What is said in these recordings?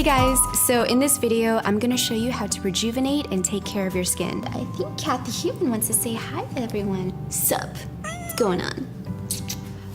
guys, so in this video, I'm gonna show you how to rejuvenate and take care of your skin. I think Kat the Human wants to say hi to everyone. Sup? What's going on?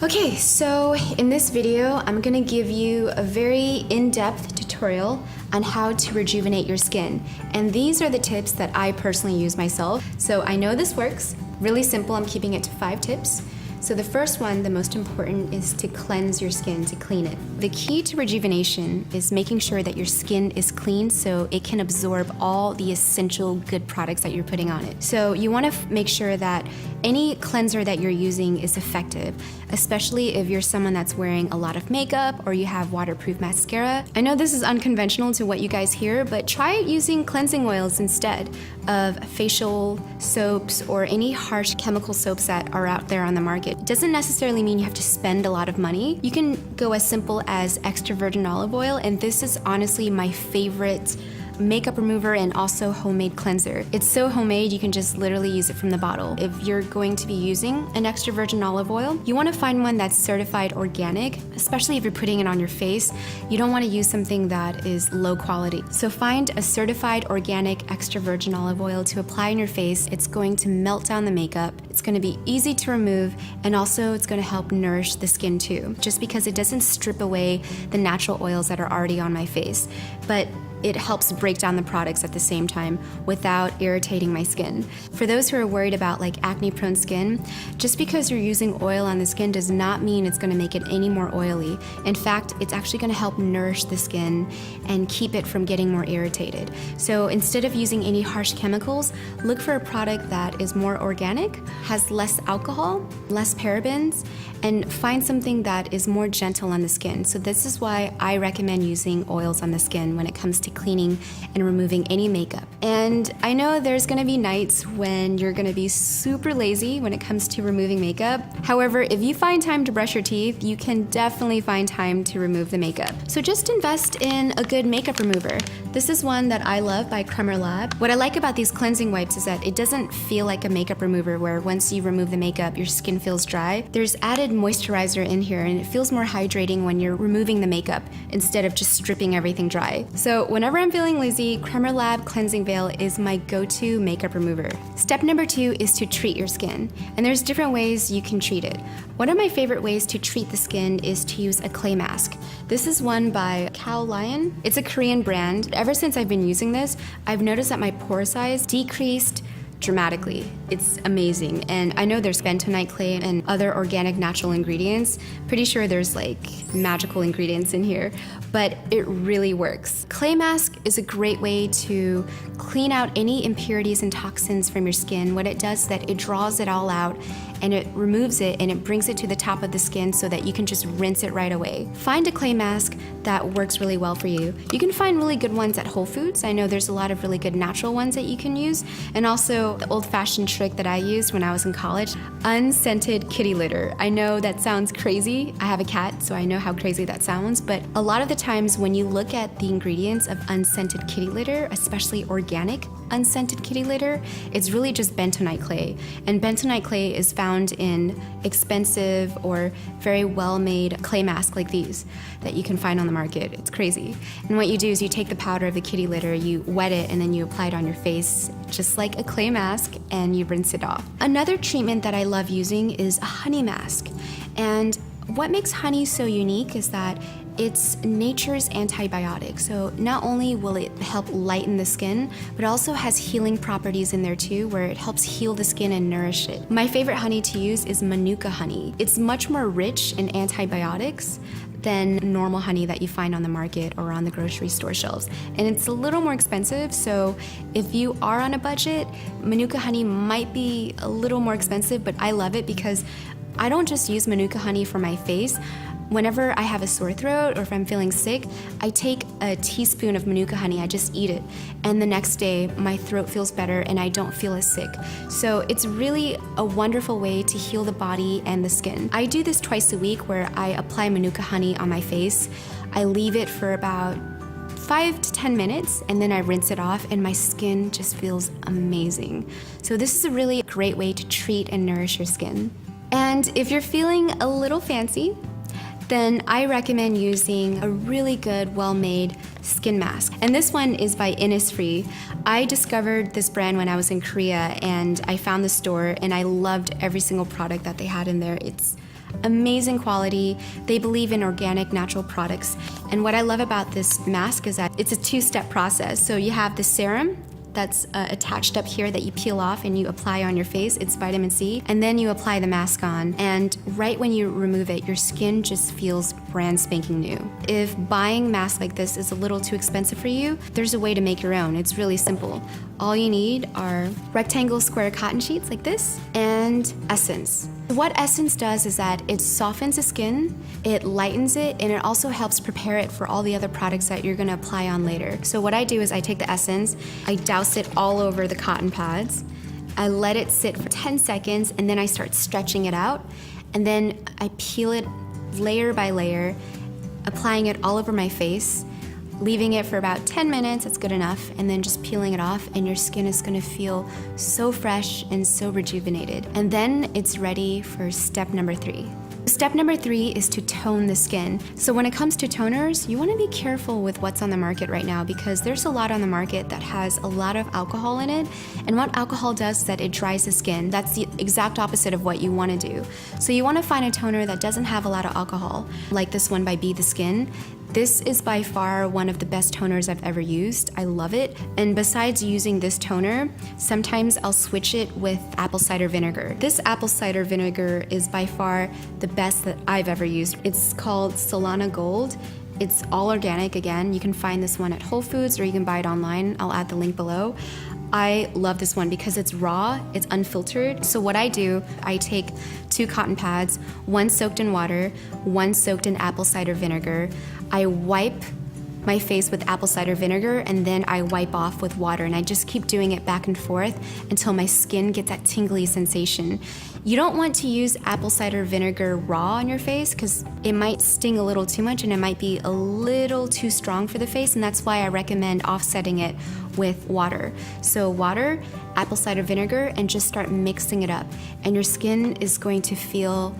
Okay, so in this video, I'm gonna give you a very in-depth tutorial on how to rejuvenate your skin. And these are the tips that I personally use myself. So I know this works. Really simple, I'm keeping it to 5 tips. So the first one, the most important, is to cleanse your skin, to clean it. The key to rejuvenation is making sure that your skin is clean so it can absorb all the essential good products that you're putting on it. So you want to make sure that any cleanser that you're using is effective, especially if you're someone that's wearing a lot of makeup or you have waterproof mascara. I know this is unconventional to what you guys hear, but try using cleansing oils instead of facial soaps or any harsh chemical soaps that are out there on the market. It doesn't necessarily mean you have to spend a lot of money. You can go as simple as extra virgin olive oil, and this is honestly my favorite makeup remover and also homemade cleanser. It's so homemade, you can just literally use it from the bottle. If you're going to be using an extra virgin olive oil, you want to find one that's certified organic, especially if you're putting it on your face. You don't want to use something that is low quality. So find a certified organic extra virgin olive oil to apply on your face. It's going to melt down the makeup. It's going to be easy to remove, and also it's going to help nourish the skin too, just because it doesn't strip away the natural oils that are already on my face. But it helps break down the products at the same time without irritating my skin. For those who are worried about like acne-prone skin, just because you're using oil on the skin does not mean it's gonna make it any more oily. In fact, it's actually gonna help nourish the skin and keep it from getting more irritated. So instead of using any harsh chemicals, look for a product that is more organic, has less alcohol, less parabens, and find something that is more gentle on the skin. So this is why I recommend using oils on the skin when it comes to cleaning and removing any makeup. And I know there's gonna be nights when you're gonna be super lazy when it comes to removing makeup. However, if you find time to brush your teeth, you can definitely find time to remove the makeup. So just invest in a good makeup remover. This is one that I love by Kremer Lab. What I like about these cleansing wipes is that it doesn't feel like a makeup remover where once you remove the makeup, your skin feels dry. There's added moisturizer in here and it feels more hydrating when you're removing the makeup instead of just stripping everything dry. So whenever I'm feeling lazy, Kremer Lab Cleansing Veil is my go-to makeup remover. Step number 2 is to treat your skin. And there's different ways you can treat it. One of my favorite ways to treat the skin is to use a clay mask. This is one by Kao Lion. It's a Korean brand. Ever since I've been using this, I've noticed that my pore size decreased dramatically. It's amazing. And I know there's bentonite clay and other organic natural ingredients. Pretty sure there's like magical ingredients in here, but it really works. Clay mask is a great way to clean out any impurities and toxins from your skin. What it does is that it draws it all out and it removes it and it brings it to the top of the skin so that you can just rinse it right away. Find a clay mask that works really well for you. You can find really good ones at Whole Foods. I know there's a lot of really good natural ones that you can use. And also the old-fashioned trick that I used when I was in college, unscented kitty litter. I know that sounds crazy. I have a cat, so I know how crazy that sounds, but a lot of the times when you look at the ingredients of unscented kitty litter, especially organic unscented kitty litter, it's really just bentonite clay. And bentonite clay is found in expensive or very well-made clay masks like these that you can find on the market. It's crazy. And what you do is you take the powder of the kitty litter, you wet it, and then you apply it on your face just like a clay mask, and you rinse it off. Another treatment that I love using is a honey mask. And what makes honey so unique is that it's nature's antibiotic. So not only will it help lighten the skin, but it also has healing properties in there too, where it helps heal the skin and nourish it. My favorite honey to use is Manuka honey. It's much more rich in antibiotics than normal honey that you find on the market or on the grocery store shelves. And it's a little more expensive, so if you are on a budget, Manuka honey might be a little more expensive, but I love it because I don't just use Manuka honey for my face. Whenever I have a sore throat or if I'm feeling sick, I take a teaspoon of Manuka honey, I just eat it, and the next day my throat feels better and I don't feel as sick. So it's really a wonderful way to heal the body and the skin. I do this twice a week where I apply Manuka honey on my face. I leave it for about 5 to 10 minutes and then I rinse it off and my skin just feels amazing. So this is a really great way to treat and nourish your skin. And if you're feeling a little fancy, then I recommend using a really good, well-made skin mask. And this one is by Innisfree. I discovered this brand when I was in Korea, and I found the store and I loved every single product that they had in there. It's amazing quality. They believe in organic, natural products. And what I love about this mask is that it's a two-step process. So you have the serum that's attached up here that you peel off and you apply on your face. It's vitamin C. And then you apply the mask on. And right when you remove it, your skin just feels brand spanking new. If buying masks like this is a little too expensive for you, there's a way to make your own. It's really simple. All you need are rectangle square cotton sheets like this and essence. What essence does is that it softens the skin, it lightens it, and it also helps prepare it for all the other products that you're gonna apply on later. So what I do is I take the essence, I douse it all over the cotton pads, I let it sit for 10 seconds, and then I start stretching it out, and then I peel it layer by layer, applying it all over my face, leaving it for about 10 minutes, that's good enough, and then just peeling it off, and your skin is gonna feel so fresh and so rejuvenated. And then it's ready for step number 3. Step number 3 is to tone the skin. So when it comes to toners, you wanna be careful with what's on the market right now because there's a lot on the market that has a lot of alcohol in it. And what alcohol does is that it dries the skin. That's the exact opposite of what you wanna do. So you wanna find a toner that doesn't have a lot of alcohol, like this one by Be The Skin. This is by far one of the best toners I've ever used. I love it. And besides using this toner, sometimes I'll switch it with apple cider vinegar. This apple cider vinegar is by far the best that I've ever used. It's called Solana Gold. It's all organic again. You can find this one at Whole Foods or you can buy it online. I'll add the link below. I love this one because it's raw, it's unfiltered. So what I do, I take 2 cotton pads, one soaked in water, one soaked in apple cider vinegar. I wipe my face with apple cider vinegar and then I wipe off with water, and I just keep doing it back and forth until my skin gets that tingly sensation. You don't want to use apple cider vinegar raw on your face because it might sting a little too much and it might be a little too strong for the face, and that's why I recommend offsetting it with water. So water, apple cider vinegar, and just start mixing it up, and your skin is going to feel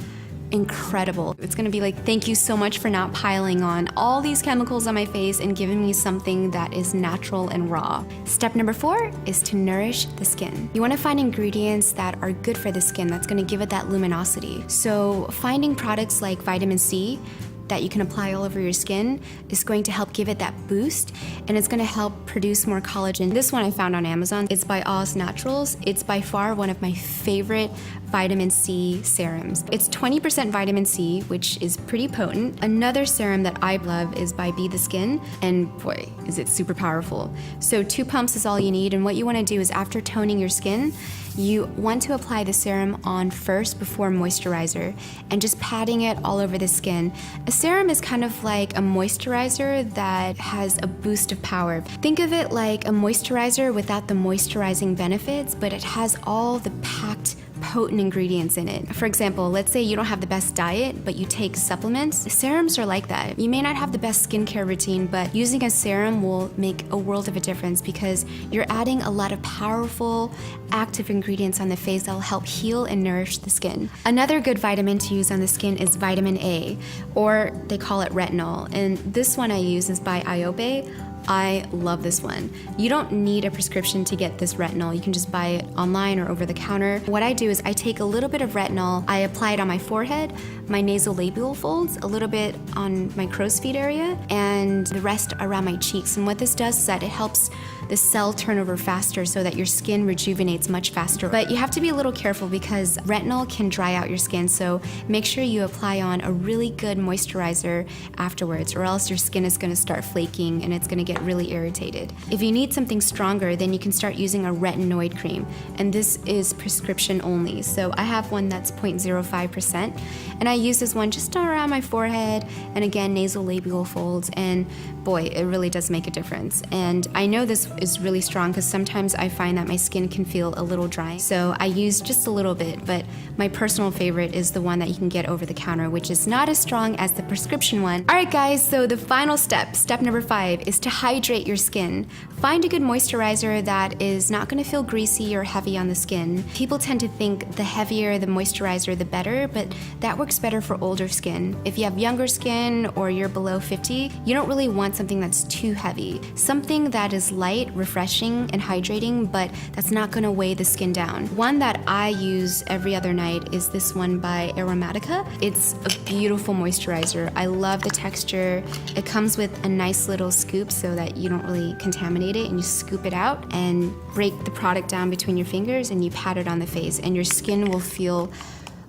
incredible. It's gonna be like, thank you so much for not piling on all these chemicals on my face and giving me something that is natural and raw. Step number 4 is to nourish the skin. You wanna find ingredients that are good for the skin, that's gonna give it that luminosity. So finding products like vitamin C that you can apply all over your skin is going to help give it that boost, and it's gonna help produce more collagen. This one I found on Amazon. It's by Oz Naturals. It's by far one of my favorite vitamin C serums. It's 20% vitamin C, which is pretty potent. Another serum that I love is by Be The Skin, and boy, is it super powerful. So 2 pumps is all you need, and what you wanna do is after toning your skin, you want to apply the serum on first before moisturizer and just patting it all over the skin. A serum is kind of like a moisturizer that has a boost of power. Think of it like a moisturizer without the moisturizing benefits, but it has all the packed potent ingredients in it. For example, let's say you don't have the best diet, but you take supplements. Serums are like that. You may not have the best skincare routine, but using a serum will make a world of a difference because you're adding a lot of powerful, active ingredients on the face that will help heal and nourish the skin. Another good vitamin to use on the skin is vitamin A, or they call it retinol. And this one I use is by Iobe. I love this one. You don't need a prescription to get this retinol. You can just buy it online or over the counter. What I do is I take a little bit of retinol, I apply it on my forehead, my nasolabial folds, a little bit on my crow's feet area, and the rest around my cheeks. And what this does is that it helps the cell turnover faster so that your skin rejuvenates much faster. But you have to be a little careful because retinol can dry out your skin, so make sure you apply on a really good moisturizer afterwards, or else your skin is gonna start flaking and it's gonna get really irritated. If you need something stronger, then you can start using a retinoid cream, and this is prescription only. So I have one that's 0.05%, and I use this one just around my forehead and again nasolabial folds, and boy, it really does make a difference. And I know this is really strong because sometimes I find that my skin can feel a little dry, so I use just a little bit, but my personal favorite is the one that you can get over the counter, which is not as strong as the prescription one. All right guys, so the final step, step number 5, is to hydrate your skin. Find a good moisturizer that is not gonna feel greasy or heavy on the skin. People tend to think the heavier the moisturizer, the better, but that works better for older skin. If you have younger skin or you're below 50, you don't really want something that's too heavy. Something that is light, refreshing, and hydrating, but that's not gonna weigh the skin down. One that I use every other night is this one by Aromatica. It's a beautiful moisturizer. I love the texture. It comes with a nice little scoop so that you don't really contaminate it, and you scoop it out and break the product down between your fingers and you pat it on the face, and your skin will feel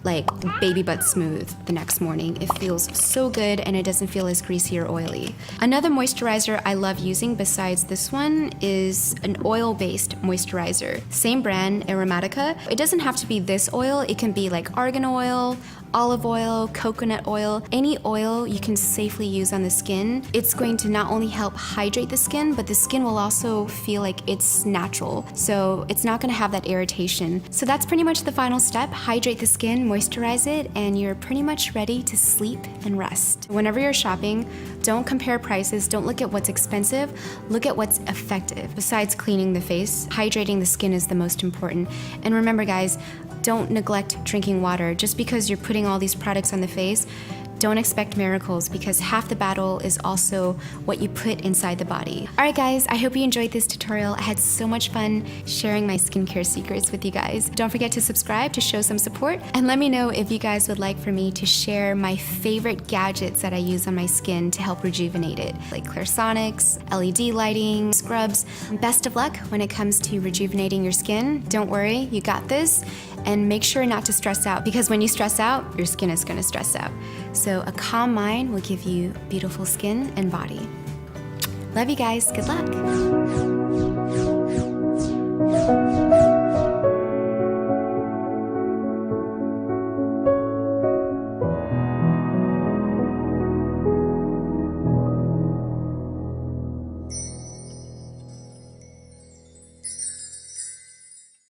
like baby butt smooth the next morning. It feels so good and it doesn't feel as greasy or oily. Another moisturizer I love using besides this one is an oil-based moisturizer. Same brand, Aromatica. It doesn't have to be this oil. It can be like argan oil, olive oil, coconut oil, any oil you can safely use on the skin. It's going to not only help hydrate the skin, but the skin will also feel like it's natural. So it's not gonna have that irritation. So that's pretty much the final step. Hydrate the skin, moisturize it, and you're pretty much ready to sleep and rest. Whenever you're shopping, don't compare prices, don't look at what's expensive, look at what's effective. Besides cleaning the face, hydrating the skin is the most important. And remember guys, don't neglect drinking water. Just because you're putting all these products on the face, don't expect miracles, because half the battle is also what you put inside the body. All right guys, I hope you enjoyed this tutorial. I had so much fun sharing my skincare secrets with you guys. Don't forget to subscribe to show some support, and let me know if you guys would like for me to share my favorite gadgets that I use on my skin to help rejuvenate it, like Clarisonics, LED lighting, scrubs. Best of luck when it comes to rejuvenating your skin. Don't worry, you got this. And make sure not to stress out, because when you stress out, your skin is gonna stress out. So a calm mind will give you beautiful skin and body. Love you guys, good luck.